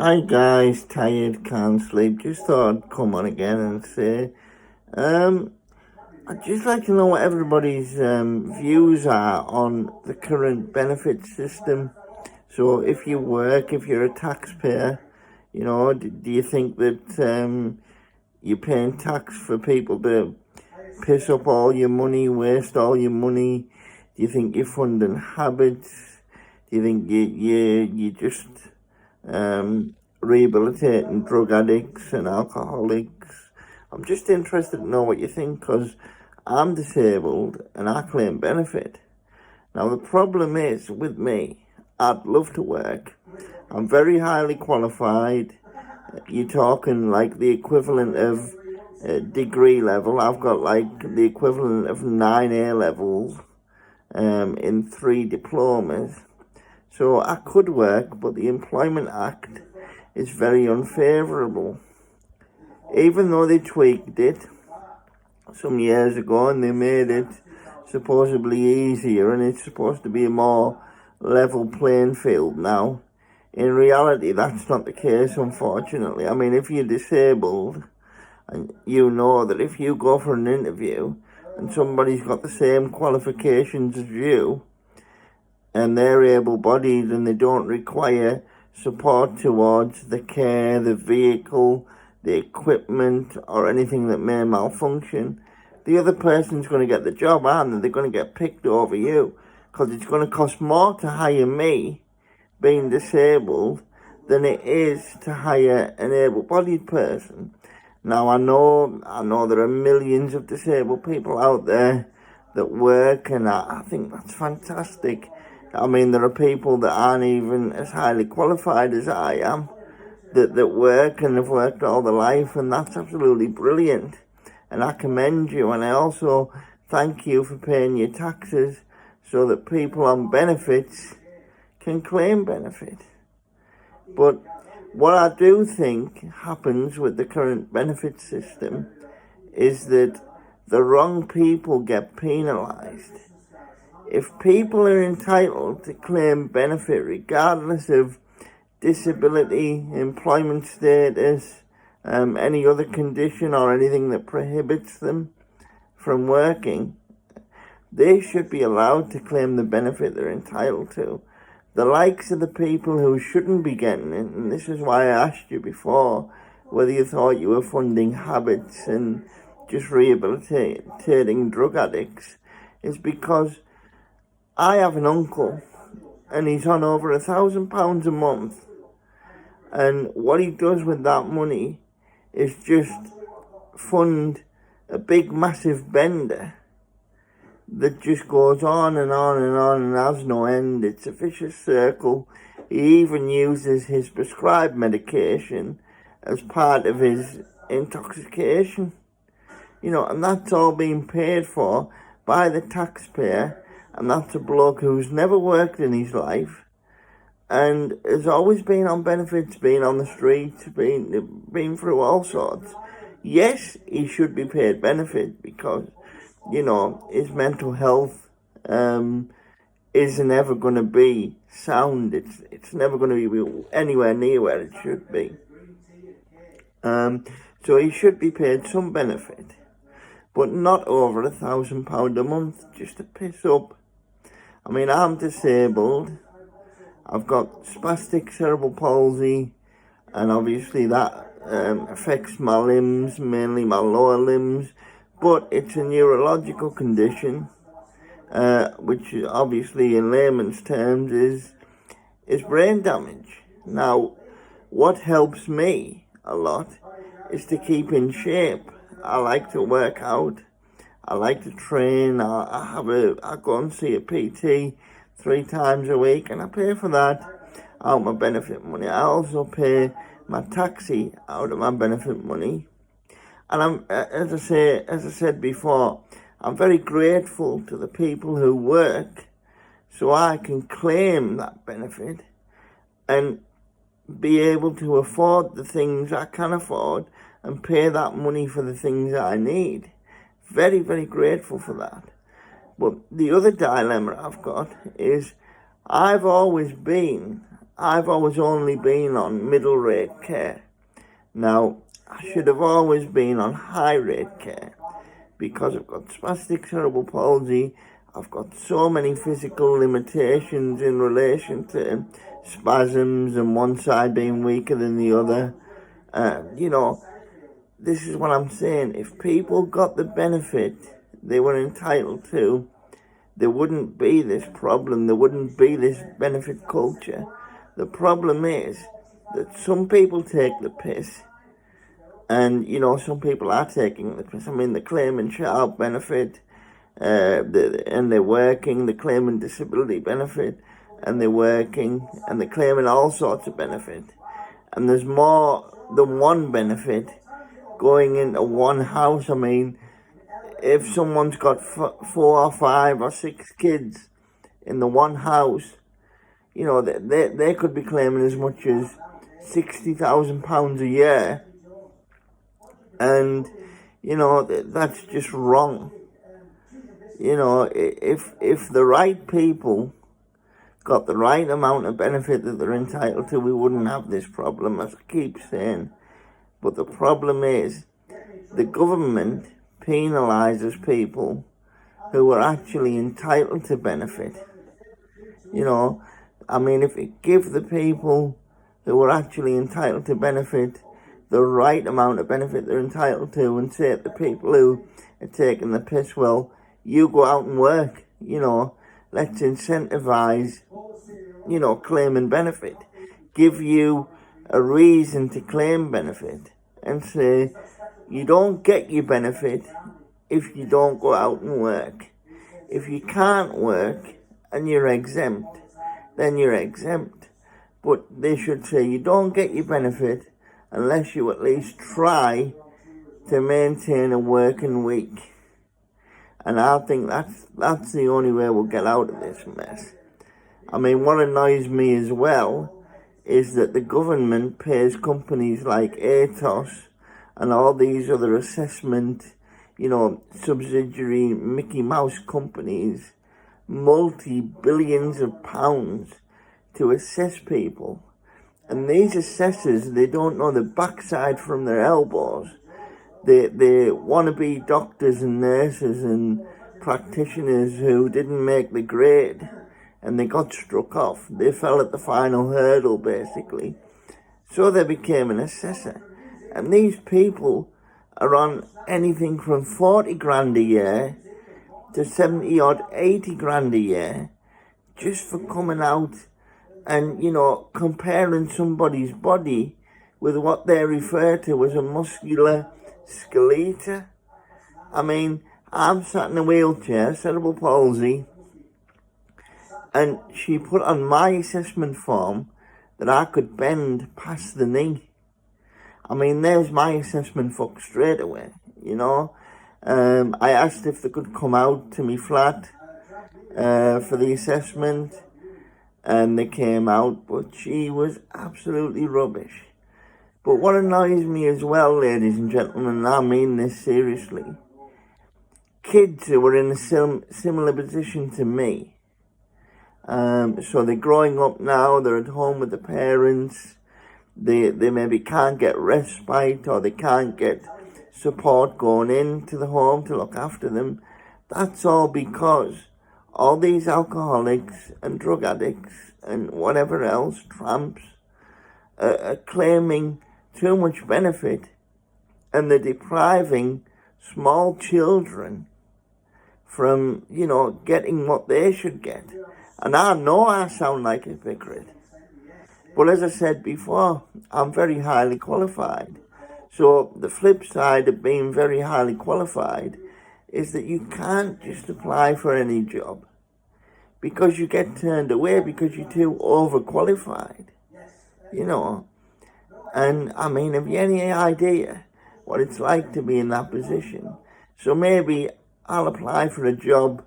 Hi guys, tired, can't sleep. Just thought I'd come on again and say, um, I'd just like to know what everybody's views are on the current benefit system. So if you work, if you're a taxpayer, do you think that you're paying tax for people to piss up all your money, waste all your money? Do you think you're funding habits? Do you think you just rehabilitating drug addicts and alcoholics? I'm just interested to know what you think, because I'm disabled and I claim benefit. Now, the problem is with me, I'd love to work. I'm very highly qualified. You're talking like the equivalent of degree level. I've got like the equivalent of 9 A levels in 3 diplomas. So I could work, but the Employment Act is very unfavourable. Even though they tweaked it some years ago and they made it supposedly easier and it's supposed to be a more level playing field now, in reality that's not the case, unfortunately. I mean, if you're disabled and you know that if you go for an interview and somebody's got the same qualifications as you and they're able-bodied and they don't require support towards the care, the vehicle, the equipment, or anything that may malfunction, the other person's going to get the job, aren't they? They're going to get picked over you, because it's going to cost more to hire me, being disabled, than it is to hire an able-bodied person. Now, I know there are millions of disabled people out there that work, and I think that's fantastic. I mean, there are people that aren't even as highly qualified as I am that work and have worked all their life, and that's absolutely brilliant. And I commend you, and I also thank you for paying your taxes so that people on benefits can claim benefit. But what I do think happens with the current benefit system is that the wrong people get penalised. If people are entitled to claim benefit regardless of disability, employment status, any other condition or anything that prohibits them from working, they should be allowed to claim the benefit they're entitled to. The likes of the people who shouldn't be getting it, and this is why I asked you before whether you thought you were funding habits and just rehabilitating drug addicts, is because I have an uncle and he's on over £1,000 a month, and what he does with that money is just fund a big massive bender that just goes on and on and on and has no end. It's a vicious circle. He even uses his prescribed medication as part of his intoxication, and that's all being paid for by the taxpayer, and that's a bloke who's never worked in his life and has always been on benefits, been on the streets, been through all sorts. Yes, he should be paid benefit because his mental health isn't ever going to be sound. It's never going to be anywhere near where it should be. So he should be paid some benefit, but not over £1,000 a month just to piss up. I mean, I'm disabled. I've got spastic cerebral palsy, and obviously that affects my limbs, mainly my lower limbs. But it's a neurological condition, which obviously in layman's terms is brain damage. Now, what helps me a lot is to keep in shape. I like to work out. I like to train. I go and see a PT 3 times a week, and I pay for that out of my benefit money. I also pay my taxi out of my benefit money. And I'm, as I said before, I'm very grateful to the people who work so I can claim that benefit and be able to afford the things I can afford and pay that money for the things I need. Very, very grateful for that. But the other dilemma I've got is I've always been I've always only been on middle rate care. Now, I should have always been on high rate care because I've got spastic cerebral palsy. I've got so many physical limitations in relation to spasms and one side being weaker than the other. This is what I'm saying. If people got the benefit they were entitled to, there wouldn't be this problem. There wouldn't be this benefit culture. The problem is that some people take the piss, and some people are taking the piss. I mean, they're claiming child benefit, and they're working. They're claiming disability benefit, and they're working, and they're claiming all sorts of benefit. And there's more than one benefit going into one house. I mean, if someone's got 4 or 5 or 6 kids in the one house, they could be claiming as much as £60,000 a year, and that's just wrong. If the right people got the right amount of benefit that they're entitled to, we wouldn't have this problem, as I keep saying. But the problem is the government penalises people who are actually entitled to benefit. If you give the people who are actually entitled to benefit the right amount of benefit they're entitled to, and say to the people who are taking the piss, well, you go out and work, let's incentivise, claiming benefit. Give you a reason to claim benefit, and say you don't get your benefit if you don't go out and work. If you can't work and you're exempt, then you're exempt. But they should say you don't get your benefit unless you at least try to maintain a working week. And I think that's the only way we'll get out of this mess. I mean, what annoys me as well is that the government pays companies like ATOS and all these other assessment, subsidiary Mickey Mouse companies, multi-billions of pounds to assess people. And these assessors, they don't know the backside from their elbows. They want to be doctors and nurses and practitioners who didn't make the grade, and they got struck off. They fell at the final hurdle, basically. So they became an assessor. And these people are on anything from 40 grand a year to 70 odd, 80 grand a year, just for coming out and, comparing somebody's body with what they refer to as a muscular skeleton. I mean, I'm sat in a wheelchair, cerebral palsy, and she put on my assessment form that I could bend past the knee. I mean, there's my assessment fucked straight away, I asked if they could come out to me flat for the assessment, and they came out, but she was absolutely rubbish. But what annoys me as well, ladies and gentlemen, and I mean this seriously, kids who were in a similar position to me, so they're growing up now, they're at home with the parents, they maybe can't get respite, or they can't get support going into the home to look after them. That's all because all these alcoholics and drug addicts and whatever else, tramps, are claiming too much benefit, and they're depriving small children from, getting what they should get. And I know I sound like a hypocrite, but as I said before, I'm very highly qualified. So the flip side of being very highly qualified is that you can't just apply for any job, because you get turned away because you're too overqualified, And I mean, have you any idea what it's like to be in that position? So maybe I'll apply for a job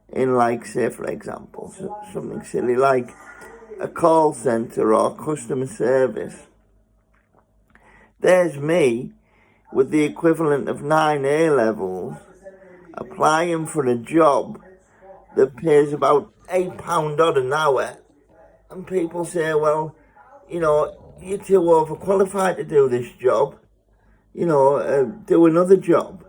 in, like, say, for example, something silly like a call centre or customer service. There's me with the equivalent of 9 A-levels applying for a job that pays about £8 odd an hour, and people say, well, you know, you're too overqualified to do this job. You know, do another job.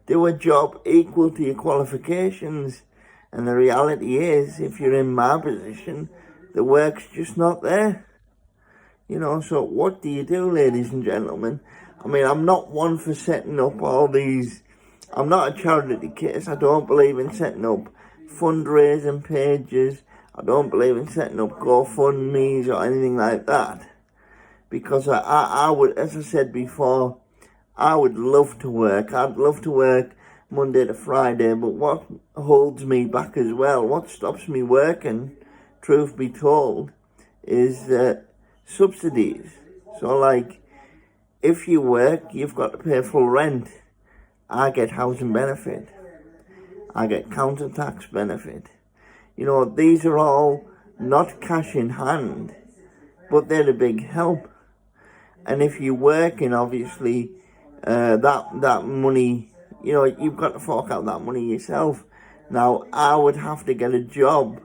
Do a job equal to your qualifications. And the reality is, if you're in my position, the work's just not there. You know, so what do you do, ladies and gentlemen? I mean, I'm not one for setting up all these... I'm not a charity case. I don't believe in setting up fundraising pages. I don't believe in setting up GoFundMes or anything like that. Because I would, as I said before, I would love to work. I'd love to work Monday to Friday, but what holds me back as well, what stops me working, truth be told, is subsidies. So, like, if you work, you've got to pay full rent. I get housing benefit. I get council tax benefit. You know, these are all not cash in hand, but they're a big help. And if you're working, obviously, that money, you know, you've got to fork out that money yourself. Now, I would have to get a job,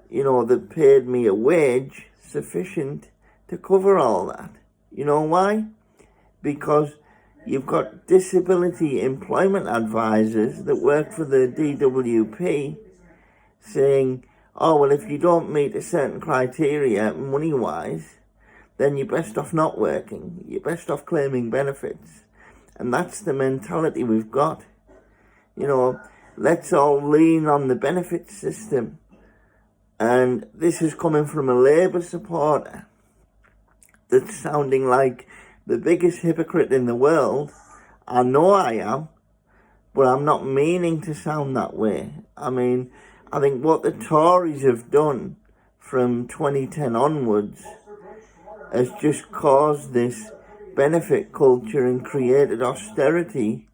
you know, that paid me a wage sufficient to cover all that. You know why? Because you've got disability employment advisors that work for the DWP saying, oh, well, if you don't meet a certain criteria money-wise, then you're best off not working. You're best off claiming benefits. And that's the mentality we've got. You know, let's all lean on the benefit system. And this is coming from a Labour supporter that's sounding like the biggest hypocrite in the world. I know I am, but I'm not meaning to sound that way. I mean, I think what the Tories have done from 2010 onwards has just caused this benefit culture and created austerity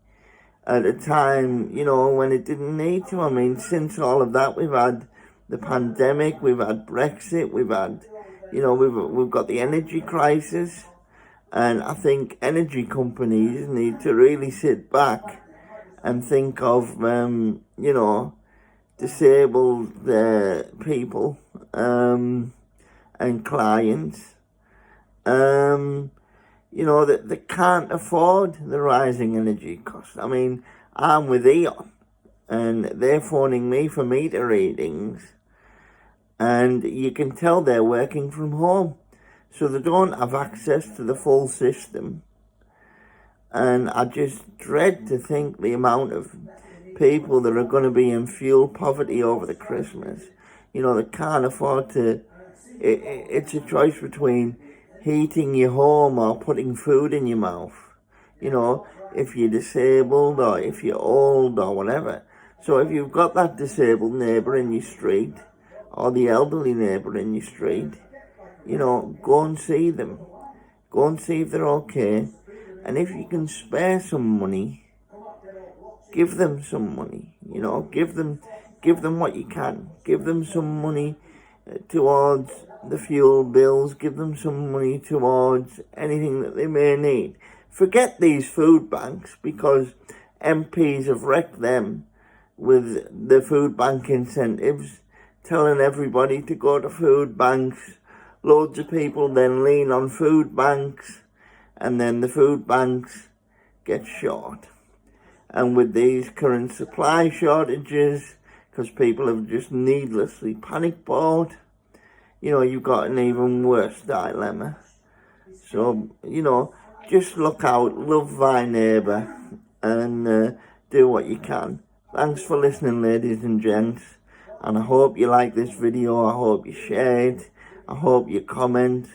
at a time, you know, when it didn't need to. I mean, since all of that, we've had the pandemic, we've had Brexit, we've had, you know, we've got the energy crisis. And I think energy companies need to really sit back and think of, you know, disabled people and clients, you know, that they can't afford the rising energy costs. I mean, I'm with E.ON and they're phoning me for meter readings, and you can tell they're working from home. So they don't have access to the full system. And I just dread to think the amount of people that are going to be in fuel poverty over the Christmas. You know, they can't afford to... It's a choice between heating your home or putting food in your mouth. You know, if you're disabled or if you're old or whatever. So if you've got that disabled neighbour in your street or the elderly neighbour in your street, you know, go and see them. Go and see if they're okay. And if you can spare some money, give them some money. You know, give them what you can. Give them some money towards the fuel bills. Give them some money towards anything that they may need. Forget these food banks, because MPs have wrecked them with the food bank incentives, telling everybody to go to food banks. Loads of people then lean on food banks, and then the food banks get short. And with these current supply shortages, because people have just needlessly panic bought, you know, you've got an even worse dilemma. So, you know, just look out, love thy neighbour, and do what you can. Thanks for listening, ladies and gents, and I hope you like this video. I hope you share it. I hope you comment,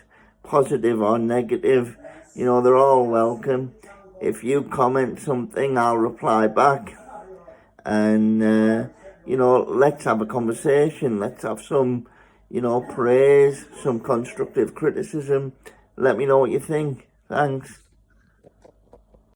positive or negative. You know, they're all welcome. If you comment something, I'll reply back. And, you know, let's have a conversation. Let's have some, you know, praise, some constructive criticism. Let me know what you think. Thanks.